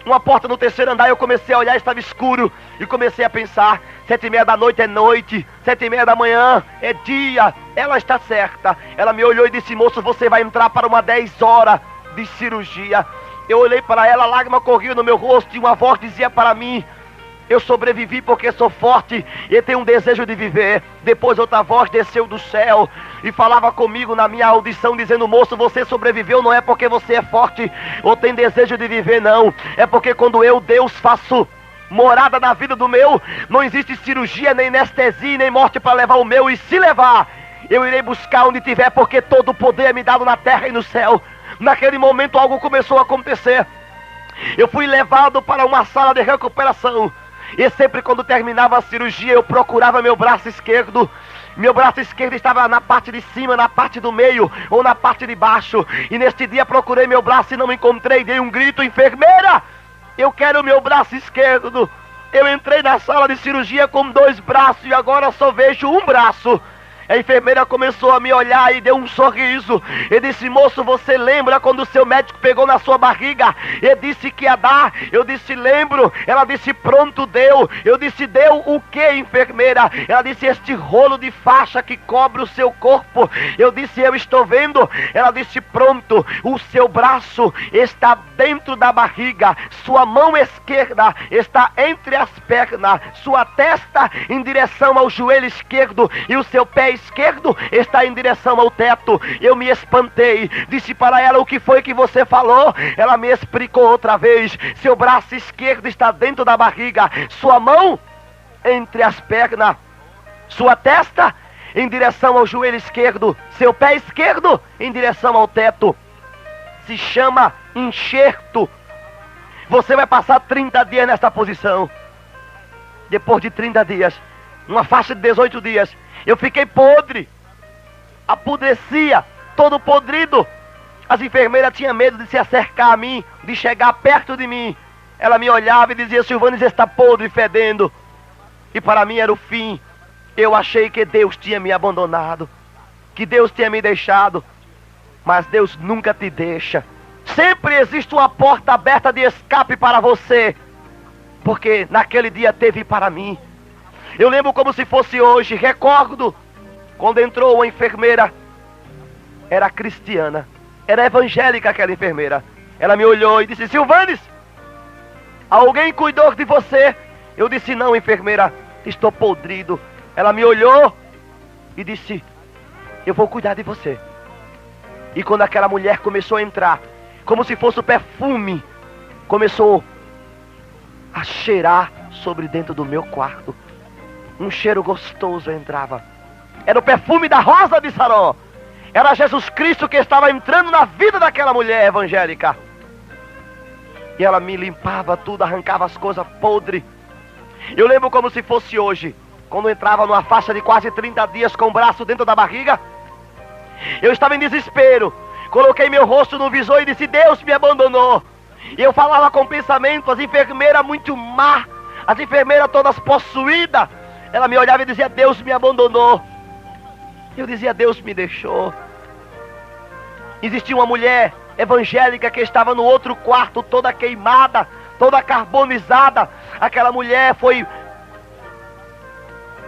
uma porta no 3º andar, eu comecei a olhar, estava escuro. E comecei a pensar, 7:30 da noite é noite, 7:30 da manhã é dia. Ela está certa. Ela me olhou e disse, moço, você vai entrar para uma 10 horas de cirurgia. Eu olhei para ela, a lágrima corria no meu rosto e uma voz dizia para mim, eu sobrevivi porque sou forte e tenho um desejo de viver. Depois outra voz desceu do céu e falava comigo na minha audição, dizendo, moço, você sobreviveu não é porque você é forte ou tem desejo de viver, não. É porque quando eu, Deus, faço morada na vida do meu, não existe cirurgia, nem anestesia, nem morte para levar o meu. E se levar, eu irei buscar onde tiver, porque todo o poder é me dado na terra e no céu. Naquele momento algo começou a acontecer. Eu fui levado para uma sala de recuperação. E sempre quando terminava a cirurgia eu procurava meu braço esquerdo. Meu braço esquerdo estava na parte de cima, na parte do meio ou na parte de baixo. E neste dia procurei meu braço e não encontrei. Dei um grito, enfermeira, eu quero meu braço esquerdo. Eu entrei na sala de cirurgia com 2 braços e agora só vejo um braço. A enfermeira começou a me olhar e deu um sorriso. E disse, moço, você lembra quando o seu médico pegou na sua barriga e disse que ia dar? Eu disse, lembro. Ela disse, pronto, deu. Eu disse, deu o que, enfermeira? Ela disse, este rolo de faixa que cobre o seu corpo. Eu disse, eu estou vendo. Ela disse, pronto, o seu braço está dentro da barriga. Sua mão esquerda está entre as pernas. Sua testa em direção ao joelho esquerdo. E o seu pé esquerdo está em direção ao teto. Eu me espantei, disse para ela, o que foi que você falou? Ela me explicou outra vez, seu braço esquerdo está dentro da barriga, sua mão entre as pernas, sua testa em direção ao joelho esquerdo, seu pé esquerdo em direção ao teto. Se chama enxerto. Você vai passar 30 dias nesta posição. Depois de 30 dias, uma faixa de 18 dias, eu fiquei podre, apodrecia, todo podrido. As enfermeiras tinham medo de se acercar a mim, de chegar perto de mim. Ela me olhava e dizia: Silvanes está podre e fedendo. E para mim era o fim. Eu achei que Deus tinha me abandonado, que Deus tinha me deixado. Mas Deus nunca te deixa. Sempre existe uma porta aberta de escape para você, porque naquele dia teve para mim. Eu lembro como se fosse hoje. Recordo quando entrou uma enfermeira. Era cristiana, era evangélica aquela enfermeira. Ela me olhou e disse: Silvanes, alguém cuidou de você? Eu disse: não, enfermeira, estou podrido. Ela me olhou e disse: eu vou cuidar de você. E quando aquela mulher começou a entrar, como se fosse o perfume, começou a cheirar sobre dentro do meu quarto. Um cheiro gostoso entrava. Era o perfume da rosa de Saró. Era Jesus Cristo que estava entrando na vida daquela mulher evangélica. E ela me limpava tudo, arrancava as coisas podres. Eu lembro como se fosse hoje, quando eu entrava numa faixa de quase 30 dias com o braço dentro da barriga. Eu estava em desespero. Coloquei meu rosto no visor e disse: Deus me abandonou. E eu falava com pensamento, as enfermeiras muito má, as enfermeiras todas possuídas. Ela me olhava e dizia: Deus me abandonou. Eu dizia: Deus me deixou. Existia uma mulher evangélica que estava no outro quarto, toda queimada, toda carbonizada. Aquela mulher foi...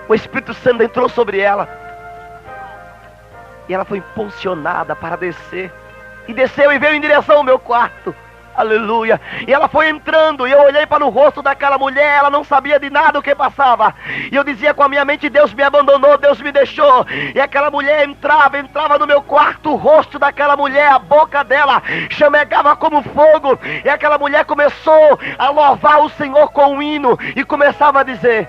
o Espírito Santo entrou sobre ela. E ela foi impulsionada para descer. E desceu e veio em direção ao meu quarto. Aleluia. E ela foi entrando, e eu olhei para o rosto daquela mulher. Ela não sabia de nada o que passava. E eu dizia com a minha mente: Deus me abandonou, Deus me deixou. E aquela mulher entrava no meu quarto. O rosto daquela mulher, a boca dela chamegava como fogo. E aquela mulher começou a louvar o Senhor com um hino. E começava a dizer: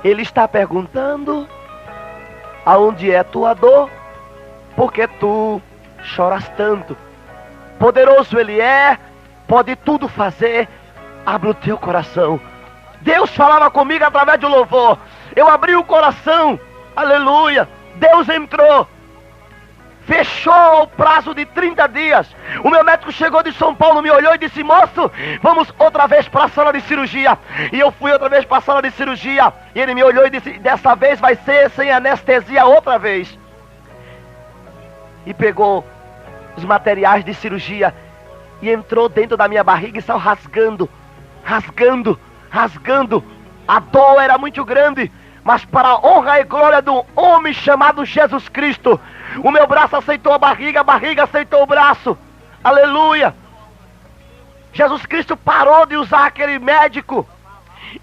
Ele está perguntando: aonde é tua dor? Porque tu choras tanto. Poderoso Ele é, pode tudo fazer. Abre o teu coração. Deus falava comigo através do louvor. Eu abri o coração. Aleluia. Deus entrou. Fechou o prazo de 30 dias. O meu médico chegou de São Paulo, me olhou e disse: moço, vamos outra vez para a sala de cirurgia. E eu fui outra vez para a sala de cirurgia. E ele me olhou e disse: dessa vez vai ser sem anestesia outra vez. E pegou os materiais de cirurgia e entrou dentro da minha barriga e saiu rasgando, rasgando, rasgando. A dor era muito grande, mas para a honra e glória do homem chamado Jesus Cristo, o meu braço aceitou a barriga aceitou o braço. Aleluia. Jesus Cristo parou de usar aquele médico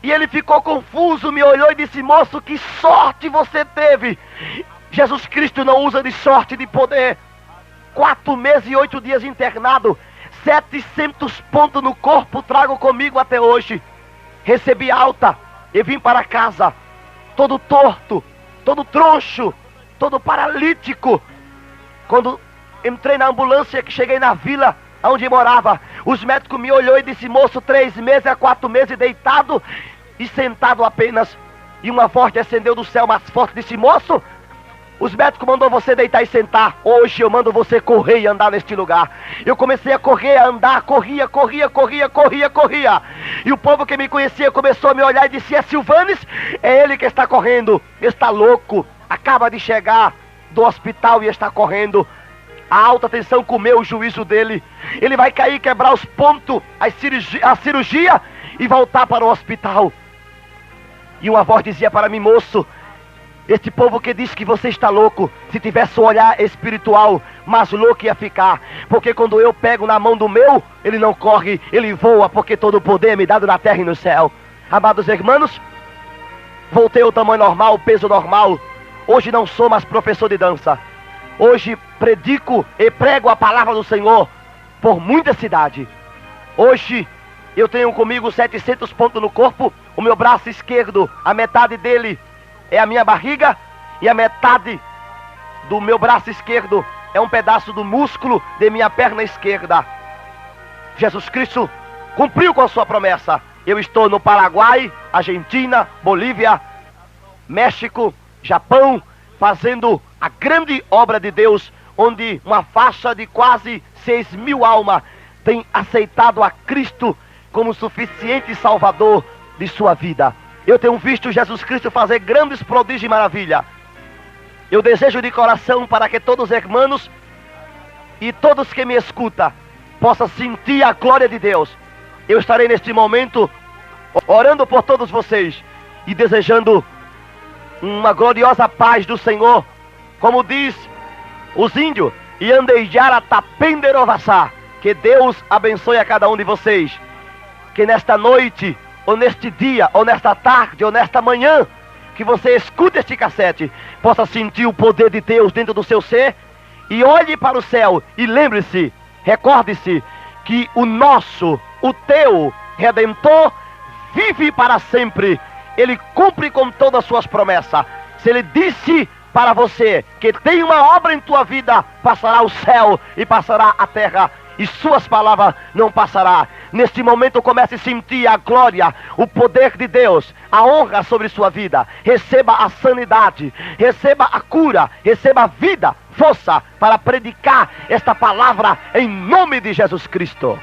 e ele ficou confuso, me olhou e disse: moço, que sorte você teve. Jesus Cristo não usa de sorte, de poder. 4 meses e 8 dias internado, 700 pontos no corpo trago comigo até hoje. Recebi alta e vim para casa, todo torto, todo troncho, todo paralítico. Quando entrei na ambulância, que cheguei na vila onde morava, os médicos me olhou e disse: moço, 3 meses a 4 meses deitado e sentado apenas. E uma voz descendeu do céu mais forte, disse: moço, os médicos mandou você deitar e sentar. Hoje eu mando você correr e andar neste lugar. Eu comecei a correr, a andar, corria. E o povo que me conhecia começou a me olhar e disse: é Silvanes? É ele que está correndo. Está louco, acaba de chegar do hospital e está correndo. A alta tensão comeu o juízo dele. Ele vai cair, quebrar os pontos, a cirurgia e voltar para o hospital. E uma voz dizia para mim: moço, este povo que diz que você está louco, se tivesse um olhar espiritual, mais louco ia ficar. Porque quando eu pego na mão do meu, ele não corre, ele voa, porque todo o poder é me dado na terra e no céu. Amados irmãos, voltei ao tamanho normal, peso normal. Hoje não sou mais professor de dança. Hoje predico e prego a palavra do Senhor por muita cidade. Hoje eu tenho comigo 700 pontos no corpo. O meu braço esquerdo, a metade dele é a minha barriga, e a metade do meu braço esquerdo é um pedaço do músculo de minha perna esquerda. Jesus Cristo cumpriu com a sua promessa. Eu estou no Paraguai, Argentina, Bolívia, México, Japão, fazendo a grande obra de Deus, onde uma faixa de quase 6.000 almas tem aceitado a Cristo como suficiente Salvador de sua vida. Eu tenho visto Jesus Cristo fazer grandes prodígios e maravilha. Eu desejo de coração para que todos os irmãos e todos que me escutam possam sentir a glória de Deus. Eu estarei neste momento orando por todos vocês e desejando uma gloriosa paz do Senhor, como diz os índios, e andejara tapenderovassá. Que Deus abençoe a cada um de vocês, que nesta noite, ou neste dia, ou nesta tarde, ou nesta manhã, que você escute este cassete, possa sentir o poder de Deus dentro do seu ser, e olhe para o céu, e lembre-se, recorde-se, que o teu Redentor, vive para sempre. Ele cumpre com todas as suas promessas. Se Ele disse para você que tem uma obra em tua vida, passará o céu e passará a terra, e suas palavras não passará. Neste momento comece a sentir a glória, o poder de Deus, a honra sobre sua vida. Receba a sanidade, receba a cura, receba a vida, força para predicar esta palavra em nome de Jesus Cristo.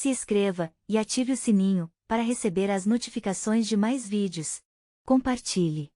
Se inscreva e ative o sininho para receber as notificações de mais vídeos. Compartilhe.